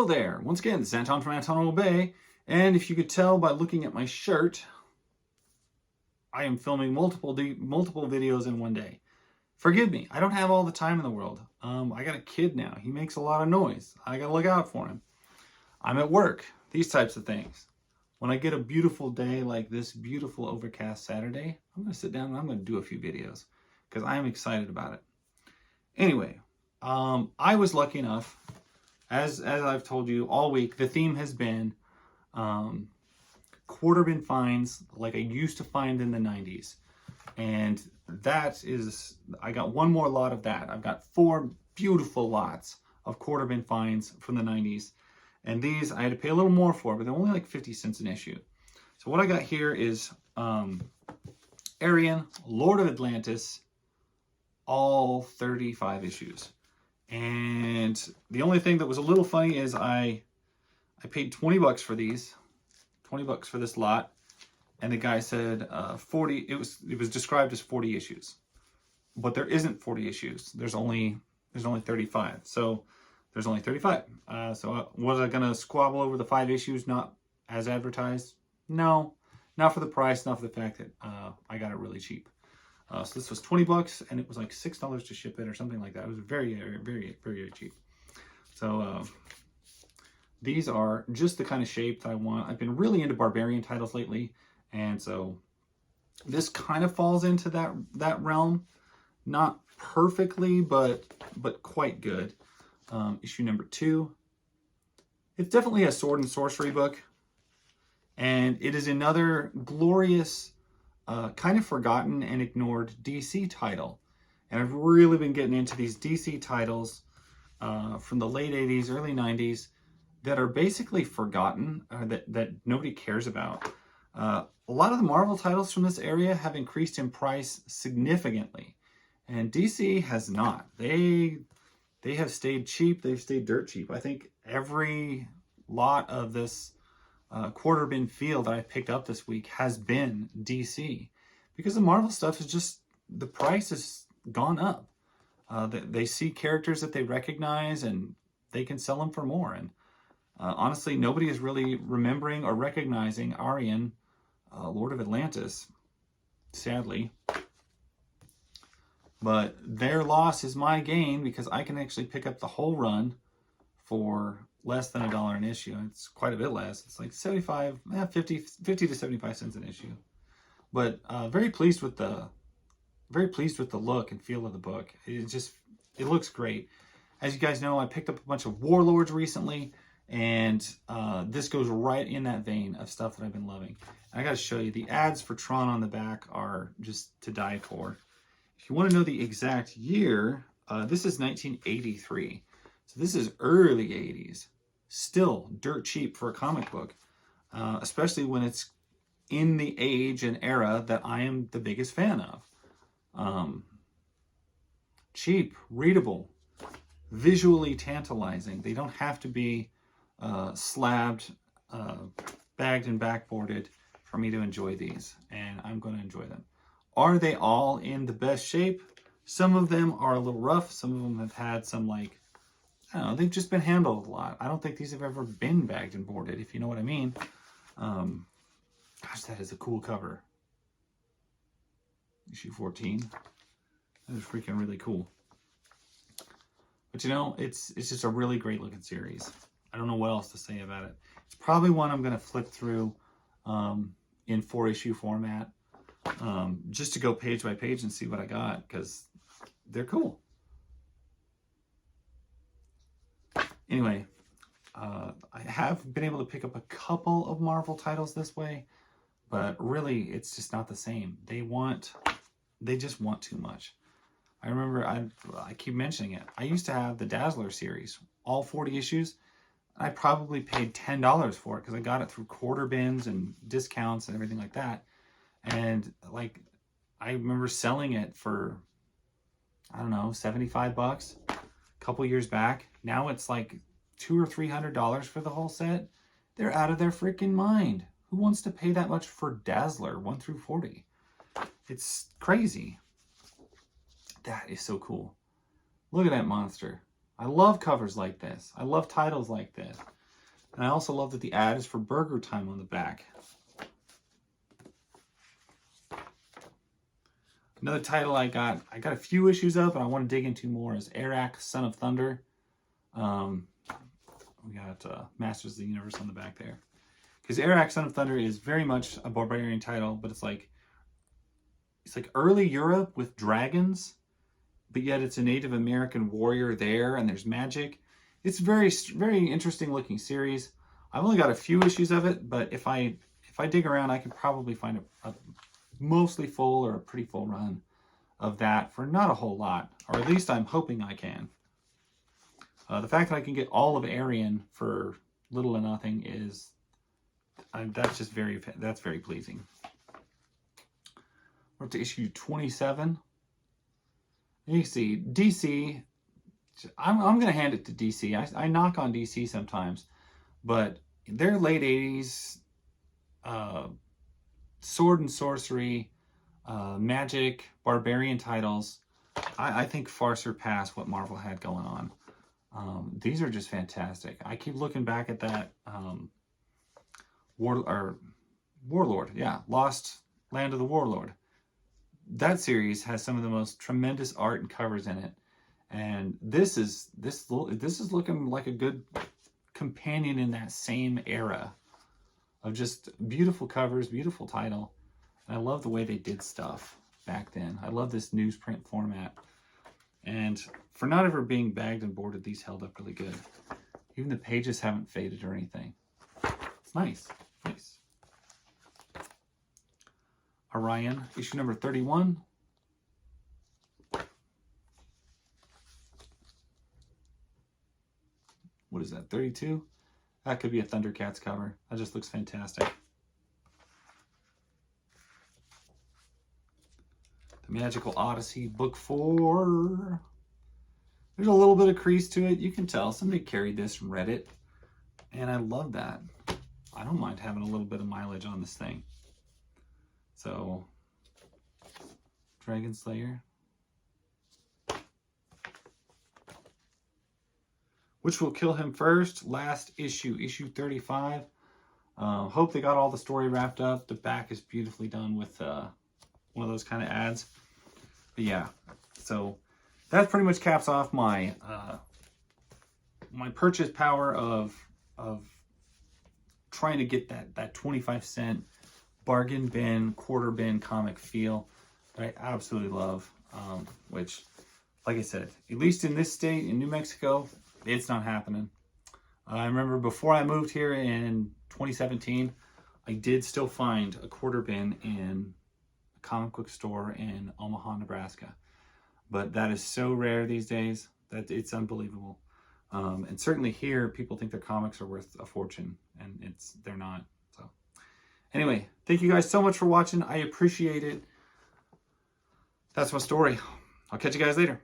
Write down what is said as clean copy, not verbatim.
Hello there. Once again, this is Anton from Anton Bay, and if you could tell by looking at my shirt, I am filming multiple videos in one day. Forgive me, I don't have all the time in the world. I got a kid now. He makes a lot of noise. I gotta look out for him. I'm at work. These types of things. When I get a beautiful day like this beautiful overcast Saturday, I'm gonna sit down and I'm gonna do a few videos because I am excited about it. Anyway, I was lucky enough. As I've told you all week, the theme has been quarter bin finds like I used to find in the 90s. And that is, I got one more lot of that. I've got 4 beautiful lots of quarter bin finds from the 90s. And these I had to pay a little more for, but they're only like 50 cents an issue. So what I got here is Arion, Lord of Atlantis, all 35 issues. And the only thing that was a little funny is I paid 20 bucks for these, 20 bucks for this lot, and the guy said 40. It was described as 40 issues, but there isn't 40 issues. There's only 35. So there's only 35. So was I gonna squabble over the 5 issues not as advertised? No, not for the price, not for the fact that I got it really cheap. So this was 20 bucks, and it was like $6 to ship it or something like that. It was very, very, very cheap. So these are just the kind of shape that I want. I've been really into barbarian titles lately, and so this kind of falls into that realm. Not perfectly, but quite good. Issue number 2. It's definitely a sword and sorcery book, and it is another glorious, kind of forgotten and ignored DC title. And I've really been getting into these DC titles from the late 80s, early 90s that are basically forgotten, that nobody cares about. A lot of the Marvel titles from this area have increased in price significantly, and DC has not. They have stayed cheap. They've stayed dirt cheap. I think every lot of this quarter bin field that I picked up this week has been DC, because the Marvel stuff is just, the price has gone up. They see characters that they recognize and they can sell them for more. And honestly, nobody is really remembering or recognizing Arion, Lord of Atlantis, sadly. But their loss is my gain, because I can actually pick up the whole run for less than $1 an issue. It's quite a bit less. It's like 50 to 75 cents an issue. But very pleased with the look and feel of the book. It looks great. As you guys know, I picked up a bunch of Warlords recently, and this goes right in that vein of stuff that I've been loving. And I got to show you, the ads for Tron on the back are just to die for. If you want to know the exact year, this is 1983. So this is early 80s. Still dirt cheap for a comic book, especially when it's in the age and era that I am the biggest fan of. Cheap, readable, visually tantalizing. They don't have to be slabbed, bagged and backboarded for me to enjoy these, and I'm going to enjoy them. Are they all in the best shape? Some of them are a little rough. Some of them have had some, like, I don't know, they've just been handled a lot. I don't think these have ever been bagged and boarded, if you know what I mean. Gosh, that is a cool cover. Issue 14. That is freaking really cool. But you know, it's just a really great looking series. I don't know what else to say about it. It's probably one I'm going to flip through in 4-issue format, just to go page by page and see what I got, because they're cool. Anyway, I have been able to pick up a couple of Marvel titles this way, but really it's just not the same. They just want too much. I remember, I keep mentioning it, I used to have the Dazzler series, all 40 issues. I probably paid $10 for it because I got it through quarter bins and discounts and everything like that. And like, I remember selling it for, I don't know, 75 bucks a couple years back. Now it's like $200 or $300 for the whole set. They're out of their freaking mind. Who wants to pay that much for Dazzler 1 through 40? It's crazy. That is so cool. Look at that monster. I love covers like this. I love titles like this. And I also love that the ad is for Burger Time on the back. Another title I got a few issues of, and I want to dig into more, is Arion, Son of Thunder. We got Masters of the Universe on the back there. Because Arion, Son of Thunder is very much a barbarian title, but it's like early Europe with dragons, but yet it's a Native American warrior there, and there's magic. It's very, very interesting looking series. I've only got a few issues of it, but if I dig around, I can probably find a mostly full or a pretty full run of that for not a whole lot, or at least I'm hoping I can. The fact that I can get all of Arion for little to nothing is that's very pleasing. We're up to issue 27. You see, DC, I'm going to hand it to DC. I knock on DC sometimes, but their late 80s sword and sorcery, magic, barbarian titles, I think far surpass what Marvel had going on. These are just fantastic. I keep looking back at that Warlord, yeah, Lost Land of the Warlord. That series has some of the most tremendous art and covers in it, and this is looking like a good companion in that same era of just beautiful covers, beautiful title. And I love the way they did stuff back then. I love this newsprint format, and for not ever being bagged and boarded, these held up really good. Even the pages haven't faded or anything. It's nice. Nice. Arion, issue number 31. What is that, 32? That could be a Thundercats cover. That just looks fantastic. The Magical Odyssey, book 4. There's a little bit of crease to it. You can tell somebody carried this and read it. And I love that. I don't mind having a little bit of mileage on this thing. So, Dragon Slayer. Which will kill him first? Last issue, issue 35. Hope they got all the story wrapped up. The back is beautifully done with one of those kind of ads. But yeah, so that pretty much caps off my my purchase power of trying to get that 25-cent bargain bin, quarter bin comic feel that I absolutely love. Which, like I said, at least in this state, in New Mexico, it's not happening. I remember before I moved here in 2017, I did still find a quarter bin in a comic book store in Omaha, Nebraska. But that is so rare these days that it's unbelievable. And certainly here, people think their comics are worth a fortune, and they're not. So anyway, thank you guys so much for watching. I appreciate it. That's my story. I'll catch you guys later.